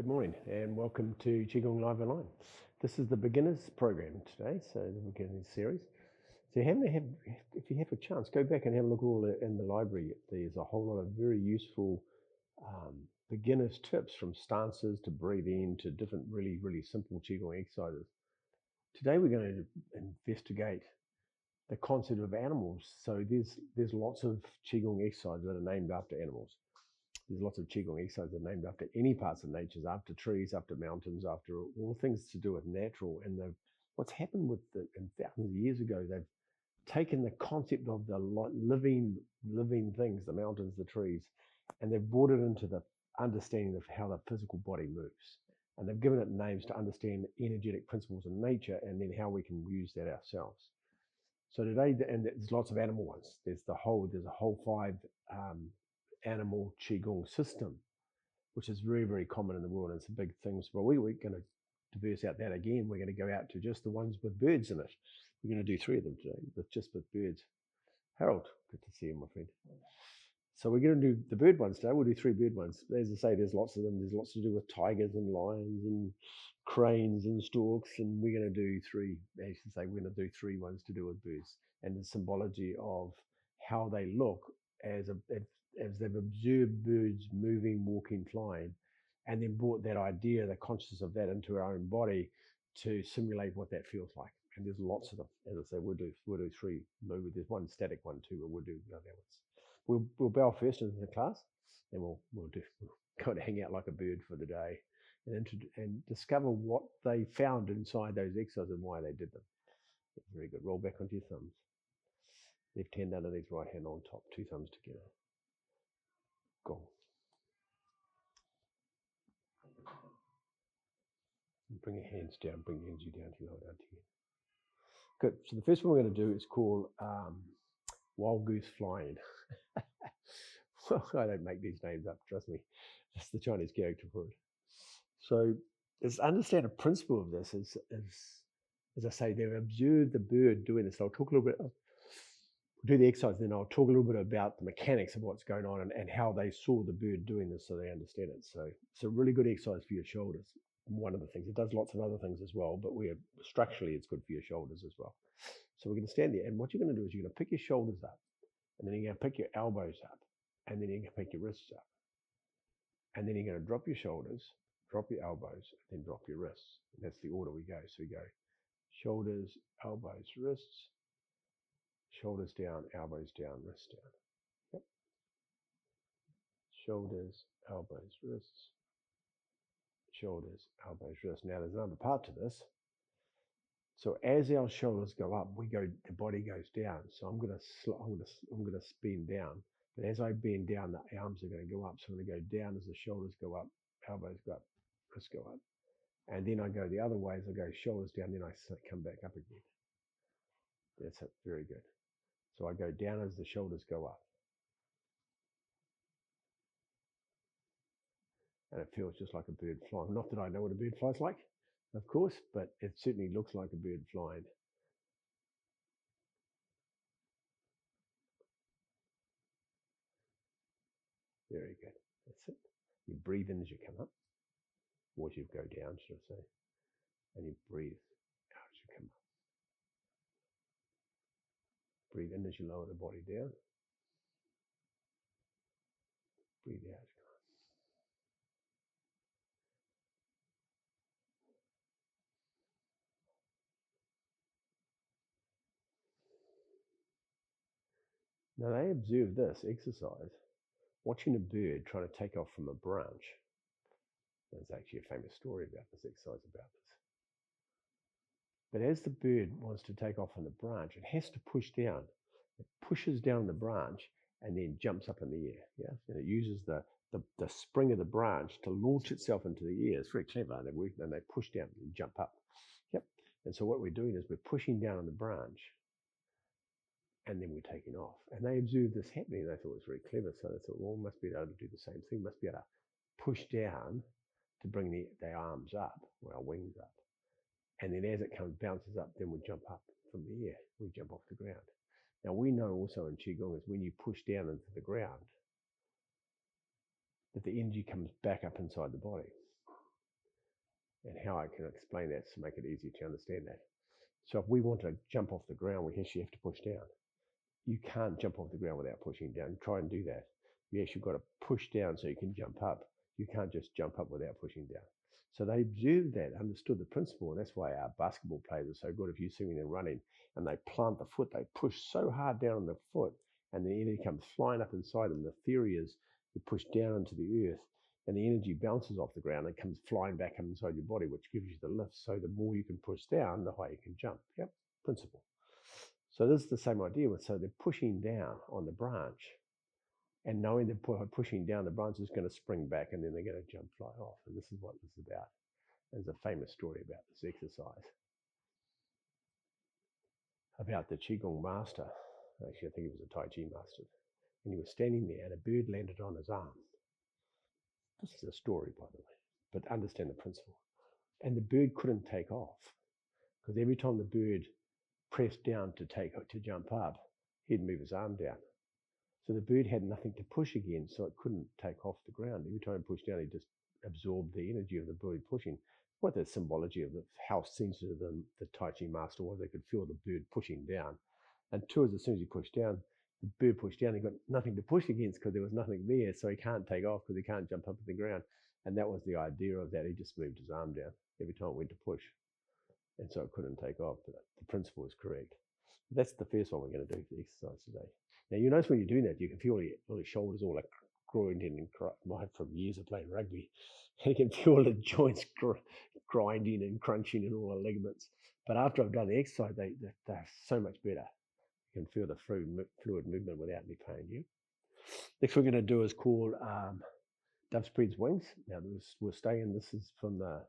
Good morning and welcome to Qigong Live Online. This is the beginners program today, so the beginners series. So if you have a chance, go back and have a look all in the library. There's a whole lot of very useful beginners tips, from stances to breathing to different really simple Qigong exercises. Today we're going to investigate the concept of animals. So there's lots of Qigong exercises that are named after animals. There's lots of Qigong exercises that are named after any parts of nature, after trees, after mountains, after all things to do with natural. And what's happened with and thousands of years ago, they've taken the concept of the living things, the mountains, the trees, and they've brought it into the understanding of how the physical body moves. And they've given it names to understand energetic principles in nature and then how we can use that ourselves. So today, and there's lots of animal ones. There's a whole 5 animal Qigong system, which is very common in the world, and it's a big thing. So we're going to diverse out that again. We're going to go out to just the ones with birds in it. We're going to do 3 of them today, with birds. Harold, good to see you, my friend. So we're going to do the bird ones today. We'll do 3 bird ones. As I say, there's lots of them. There's lots to do with tigers and lions and cranes and storks, and we're going to do 3. As I say, we're going to do 3 ones to do with birds and the symbology of how they look as they've observed birds moving, walking, flying, and then brought that idea, the consciousness of that, into our own body to simulate what that feels like. And there's lots of them. As I say, we'll do 3. Maybe there's one static one too, but we'll do the other ones. We'll bow first into the class, and we'll kind of hang out like a bird for the day, and discover what they found inside those exercises and why they did them. Very good. Roll back onto your thumbs. Left hand underneath, right hand on top. 2 thumbs together. Go. Bring your hands down. Bring your energy down to your lower down to you. Good. So the first one we're going to do is called Wild Goose Flying. Well, I don't make these names up, trust me. That's the Chinese character for it. So let's understand a principle of this is, as I say, they've observed the bird doing this. I'll talk a little bit, we'll do the exercise, then I'll talk a little bit about the mechanics of what's going on and how they saw the bird doing this so they understand it. So it's a really good exercise for your shoulders. One of the things. It does lots of other things as well, but structurally it's good for your shoulders as well. So we're going to stand there, and what you're going to do is you're going to pick your shoulders up, and then you're going to pick your elbows up, and then you're going to pick your wrists up. And then you're going to drop your shoulders, drop your elbows, and then drop your wrists. And that's the order we go. So we go shoulders, elbows, wrists, shoulders down, elbows down, wrists down. Yep. Shoulders, elbows, wrists, shoulders, elbows, wrists. Now there's another part to this. So as our shoulders go up, the body goes down. So I'm going to bend down. But as I bend down, the arms are going to go up. So I'm going to go down as the shoulders go up, elbows go up, wrists go up. And then I go the other way as I go shoulders down, then I come back up again. That's it. Very good. So I go down as the shoulders go up. And it feels just like a bird flying. Not that I know what a bird flies like, of course, but it certainly looks like a bird flying. Very good. That's it. You breathe in as you come up, or as you go down, should I say, and you breathe out as you come up. Breathe in as you lower the body down. Breathe out as you come up. Now they observe this exercise, watching a bird trying to take off from a branch. There's actually a famous story about this exercise about this. But as the bird wants to take off from the branch, it has to push down. It pushes down the branch and then jumps up in the air. Yeah, and it uses the spring of the branch to launch itself into the air. It's very clever, and they push down and jump up. Yep. And so what we're doing is we're pushing down on the branch, and then we're taking off. And they observed this happening. They thought it was very clever. So they thought, well, we must be able to do the same thing. Must be able to push down to bring the arms up, or our wings up. And then as it bounces up, then we jump up from the air. We jump off the ground. Now we know also in Qigong is when you push down into the ground, that the energy comes back up inside the body. and how I can explain that to make it easier to understand that. So if we want to jump off the ground, we actually have to push down. You can't jump off the ground without pushing down. Try and do that. You actually got to push down so you can jump up. You can't just jump up without pushing down. So they observed that, understood the principle, and that's why our basketball players are so good. If you see them running and they plant the foot, they push so hard down on the foot, and the energy comes flying up inside them. The theory is you push down into the earth, and the energy bounces off the ground and comes flying back up inside your body, which gives you the lift. So the more you can push down, the higher you can jump. Yep, principle. So this is the same idea. So they're pushing down on the branch, and knowing that pushing down the branch is going to spring back, and then they're going to jump fly off. And this is what this is about. There's a famous story about this exercise, about the Qigong master. Actually, I think he was a Taiji master. And he was standing there, and a bird landed on his arm. This is a story, by the way, but understand the principle. And the bird couldn't take off, because every time the bird pressed down to jump up, he'd move his arm down. So the bird had nothing to push against, so it couldn't take off the ground. Every time it pushed down, it just absorbed the energy of the bird pushing. What the symbology of how sensitive the Tai Chi master was, they could feel the bird pushing down. And as soon as he pushed down, the bird pushed down, he got nothing to push against because there was nothing there, so he can't take off because he can't jump up to the ground. And that was the idea of that. He just moved his arm down every time it went to push. And so it couldn't take off, but the principle is correct. That's the first one we're going to do for the exercise today. Now, you notice when you're doing that, you can feel all your shoulders all like grinding and from years of playing rugby. You can feel the joints grinding and crunching and all the ligaments. But after I've done the exercise, they're so much better. You can feel the fluid movement without any pain. Yeah? Next we're going to do is called Dove Spreads Wings. Now, we'll stay in. This is from the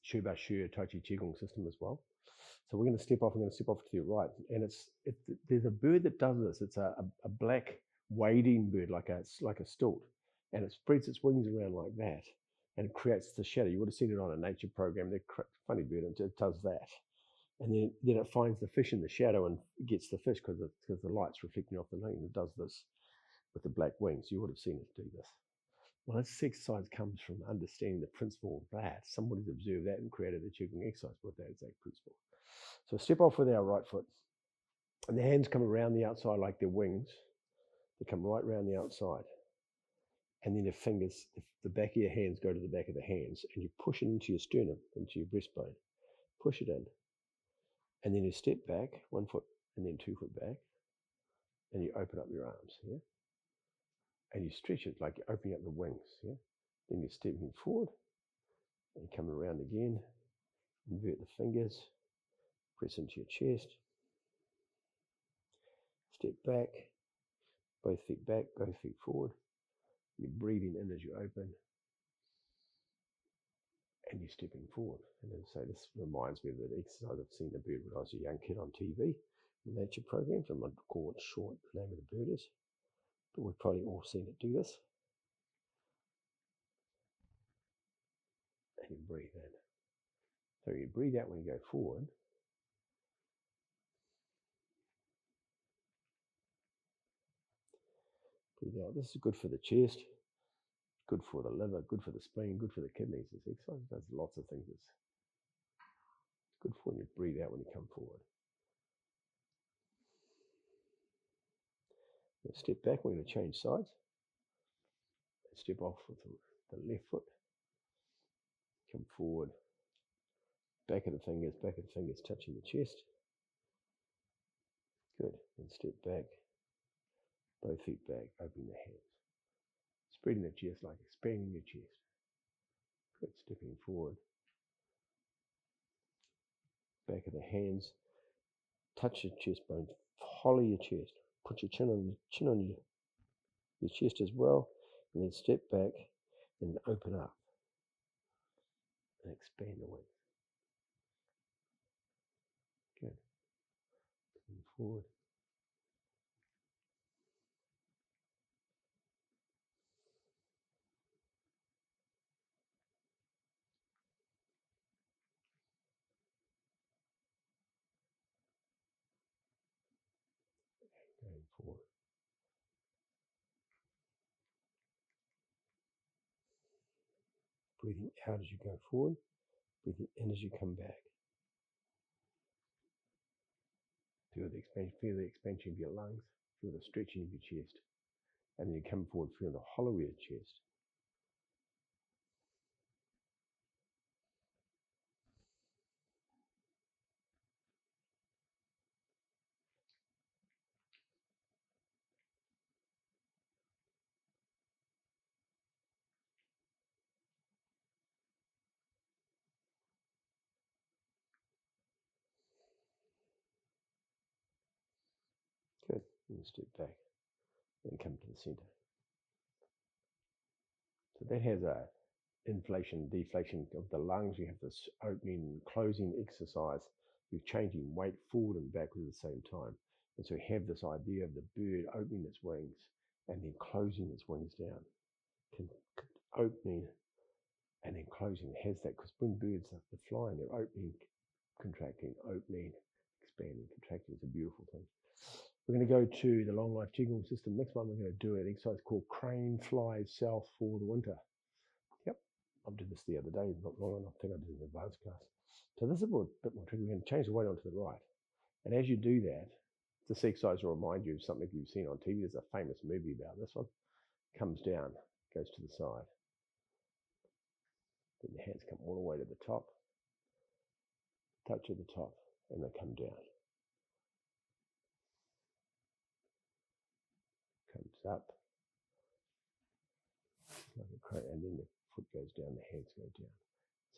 Shu Ba Shu Taiji Qigong system as well. So we're going to step off. I'm going to step off to your right, and there's a bird that does this. It's a black wading bird, like a stilt, and it spreads its wings around like that, and it creates the shadow. You would have seen it on a nature program. They're funny bird. It does that, and then it finds the fish in the shadow and gets the fish because the light's reflecting off the lane. It does this with the black wings. You would have seen it do this. Well, this exercise comes from understanding the principle of that. Somebody's observed that and created a Qigong exercise with that exact principle. So step off with our right foot. And the hands come around the outside like their wings. They come right around the outside. And then your fingers, the back of your hands go to the back of the hands. And you push it into your sternum, into your breastbone. Push it in. And then you step back, 1 foot, and then 2 foot back. And you open up your arms, yeah? And you stretch it like you're opening up the wings, yeah? Then you're stepping forward. And you come around again. Invert the fingers. Press into your chest. Step back. Both feet back, both feet forward. You're breathing in as you open. And you're stepping forward. And then say, this reminds me of that exercise I've seen the bird when I was a young kid on TV, the nature programs. I'm not recall what short the name of the bird is, but we've probably all seen it do this. And you breathe in. So you breathe out when you go forward. Breathe out. This is good for the chest, good for the liver, good for the spleen, good for the kidneys. This exercise does lots of things. It's good for when you breathe out when you come forward. Now step back. We're going to change sides. Step off with the left foot. Come forward. Back of the fingers touching the chest. Good. And step back. Both feet back. Open the hands. Spreading the chest like expanding your chest. Good. Stepping forward. Back of the hands. Touch your chest bone. Hollow your chest. Put your chin on your chest as well. And then step back and open up. And expand the wings. Good. Coming forward. Going forward. Breathing out as you go forward, breathing in as you come back. Feel the expansion of your lungs, feel the stretching of your chest. And then you come forward, feel the hollow of your chest. Good. And step back. And come to the center. So that has a inflation, deflation of the lungs. You have this opening and closing exercise. You're changing weight forward and backwards at the same time. And so you have this idea of the bird opening its wings and then closing its wings down. Opening and then closing. It has that because when birds are flying, they're opening, contracting, opening, expanding, contracting. It's a beautiful thing. We're going to go to the Long Life Qigong system. Next one, we're going to do an exercise called Crane Flies South for the Winter. Yep, I did this the other day, not long enough. I think I did an advanced class. So this is a bit more tricky. We're going to change the weight onto the right. And as you do that, this exercise will remind you of something you've seen on TV. There's a famous movie about this one. Comes down, goes to the side. Then the hands come all the way to the top, touch at the top, and they come down. Comes up, like a crane, and then the foot goes down, the hands go down.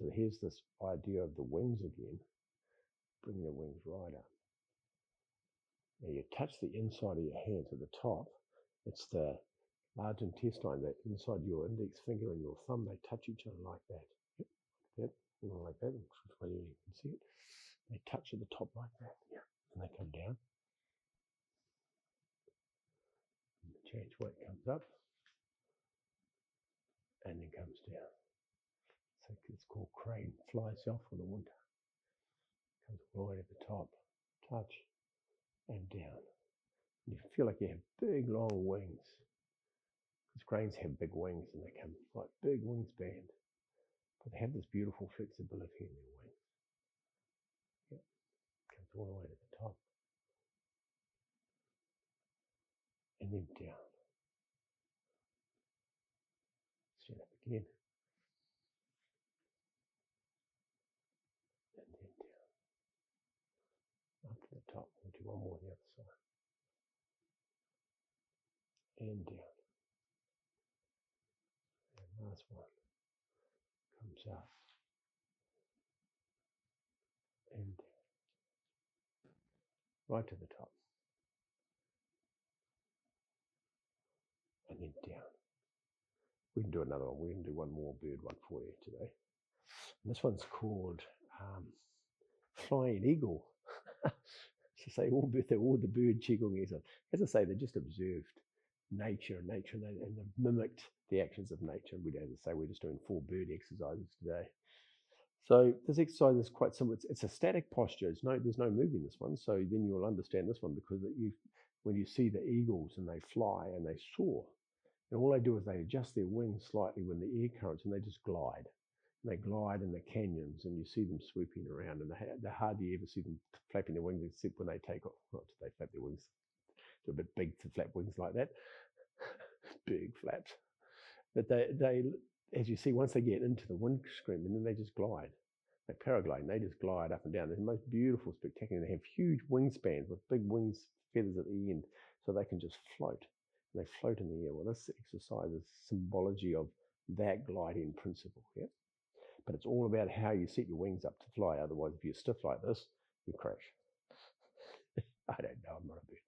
So here's this idea of the wings again, bringing the wings right up. Now you touch the inside of your hand to the top. It's the large intestine, that inside your index finger and your thumb, they touch each other like that. Yep, like that. You can see it. They touch at the top like that, yeah, and they come down. And the change weight comes up and then comes down. So it's called crane, fly south for the winter. Comes all the way to the top, touch, and down. And you feel like you have big, long wings. Because cranes have big wings and they come like big wingspan. But they have this beautiful flexibility in their wings. Yep. Comes all the way to the top. And then down. Stand up again. And then down. Up to the top. We'll do one more on the other side. And down. And last one. Comes up. And down. Right to the top. And then down. We can do another one. We can do one more bird one for you today. And this one's called Flying Eagle. To say all the bird Qigong is, as I say, they just observed nature and they've mimicked the actions of nature. We don't say we're just doing 4 bird exercises today. So this exercise is quite simple. It's a static posture. There's no moving this one. So then you'll understand this one because when you see the eagles and they fly and they soar, and all they do is they adjust their wings slightly when the air currents and they just glide. And they glide in the canyons and you see them swooping around and they hardly ever see them flapping their wings except when they take off. Not do they flap their wings. They're a bit big to flap wings like that. Big flaps. But they, as you see, once they get into the windscreen, and then they just glide. They paraglide and they just glide up and down. They're the most beautiful, spectacular. They have huge wingspans with big wings, feathers at the end, so they can just float. And they float in the air. Well, this exercise is symbology of that gliding principle. Yeah? But it's all about how you set your wings up to fly. Otherwise, if you're stiff like this, you crash. I don't know, I'm not a bird.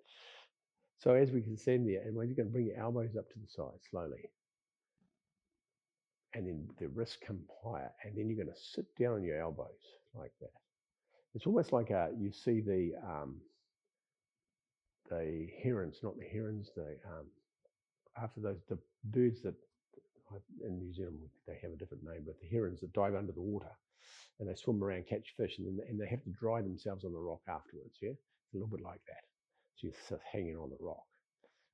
So as we can send there, and we're going to bring your elbows up to the side slowly. And then the wrists come higher. And then you're going to sit down on your elbows like that. It's almost like you see the herons, not the herons, after those, the birds that in New Zealand, they have a different name, but the herons that dive under the water and they swim around, catch fish, and they have to dry themselves on the rock afterwards, yeah? It's a little bit like that. So you're hanging on the rock.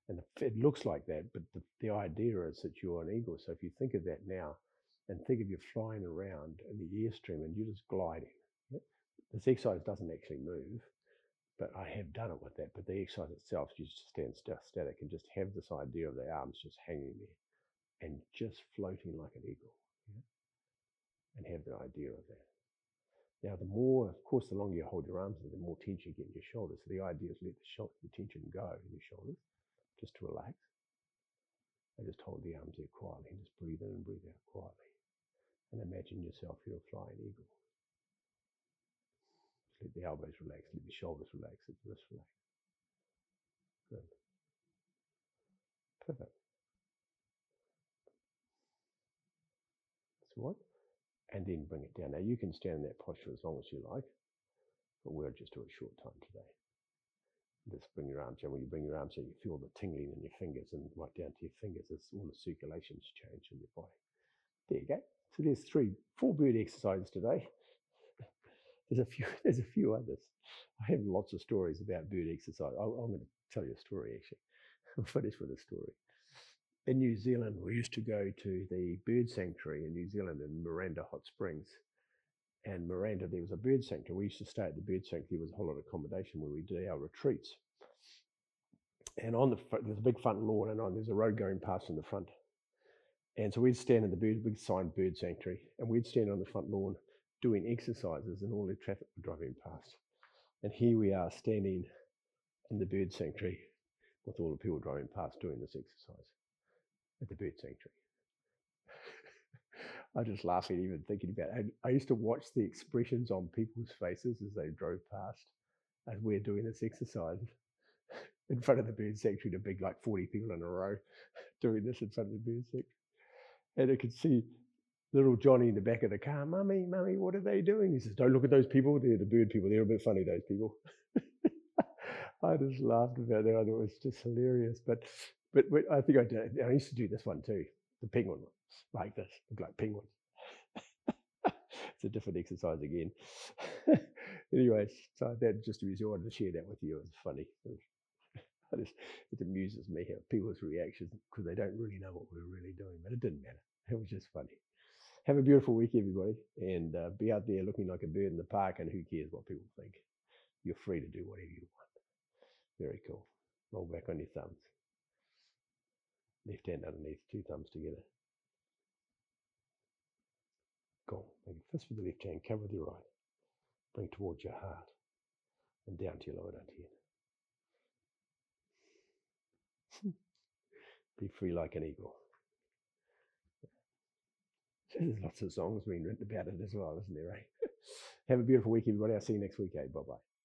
And it looks like that, but the idea is that you're an eagle. So if you think of that now, and think of you flying around in the airstream and you're just gliding. Yeah? This exercise doesn't actually move, but I have done it with that. But the exercise itself, you just stand static and just have this idea of the arms just hanging there and just floating like an eagle, yeah? And have the idea of that. Now, the more, of course, the longer you hold your arms, the more tension you get in your shoulders. So the idea is let the tension go in your shoulders, just to relax. I just hold the arms there quietly and just breathe in and breathe out quietly. And imagine yourself, you're a flying eagle. Just let the elbows relax, let the shoulders relax, let the wrists relax. Good. Perfect. That's what. And then bring it down. Now you can stand in that posture as long as you like, but we'll just do a short time today. Just bring your arms down. When you bring your arms down, you feel the tingling in your fingers and right down to your fingers. As all the circulation's changed in your body. There you go. So there's 4 bird exercises today. There's a few others. I have lots of stories about bird exercise. I'm going to tell you a story actually. I'll finish with a story. In New Zealand, we used to go to the bird sanctuary in New Zealand in Miranda Hot Springs. And Miranda, there was a bird sanctuary. We used to stay at the bird sanctuary. There was a whole lot of accommodation where we did our retreats. And on the front, there's a big front lawn, and there's a road going past in the front. And so we'd stand in the big signed bird sanctuary, and we'd stand on the front lawn doing exercises, and all the traffic were driving past. And here we are standing in the bird sanctuary with all the people driving past doing this exercise at the bird sanctuary. I just laugh at even thinking about it. I used to watch the expressions on people's faces as they drove past as we're doing this exercise in front of the bird sanctuary, to big like 40 people in a row doing this in front of the bird sanctuary. And I could see little Johnny in the back of the car, Mummy, what are they doing? He says, don't look at those people. They're the bird people. They're a bit funny, those people. I just laughed about that. I thought it was just hilarious. But I think I used to do this one too, the penguin one, like this, look like penguins. It's a different exercise again. Anyway, so that just I wanted to share that with you. It's funny. It amuses me how people's reactions, because they don't really know what we're really doing, but it didn't matter. It was just funny. Have a beautiful week, everybody, and be out there looking like a bird in the park, and who cares what people think. You're free to do whatever you want. Very cool. Roll back on your thumbs. Left hand underneath, 2 thumbs together. Cool. Make a fist with the left hand, cover with your right. Bring towards your heart and down to your lower dantian. Be free like an eagle. There's lots of songs being written about it as well, isn't there, eh? Have a beautiful week, everybody. I'll see you next week, eh? Bye-bye.